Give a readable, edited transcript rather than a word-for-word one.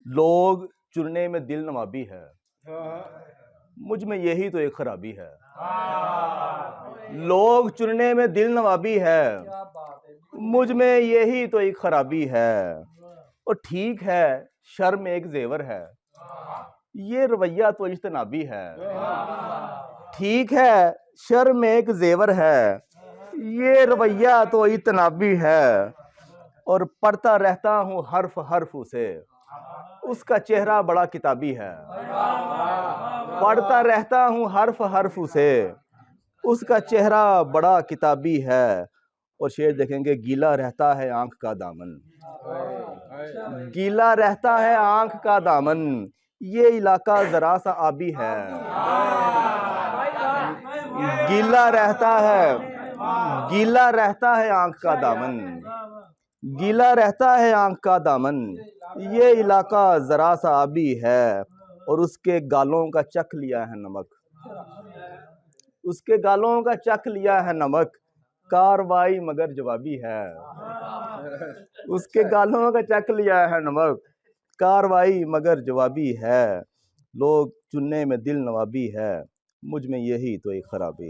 लोग चुनने में दिल नवाबी है, मुझ में यही तो एक खराबी है। लोग चुनने में दिल नवाबी है, मुझ में यही तो एक खराबी है। और ठीक है शर्म एक जेवर है, ये रवैया तो इज्तनाबी है। ठीक है शर्म एक जेवर है, ये रवैया तो इज्तनाबी है। और पढ़ता रहता हूँ हर्फ हर्फ उसे, उसका चेहरा बड़ा किताबी है। पढ़ता रहता हूँ हर्फ हर्फ उसे, उसका चेहरा बड़ा किताबी है। और शेर देखेंगे, गीला रहता है आंख का दामन, गीला रहता है आंख का दामन, ये इलाका जरा सा आबी है। गीला रहता है, गीला रहता है आंख का दामन, गीला रहता है आंख का दामन, ये इलाका जरा सा आबी है। और उसके गालों का चख लिया है नमक, उसके गालों का चख लिया है नमक, कार्रवाई मगर जवाबी है। उसके गालों का चख लिया है नमक, कार्रवाई मगर जवाबी है। लोग चुनने में दिल नवाबी है, मुझ में यही तो एक खराबी।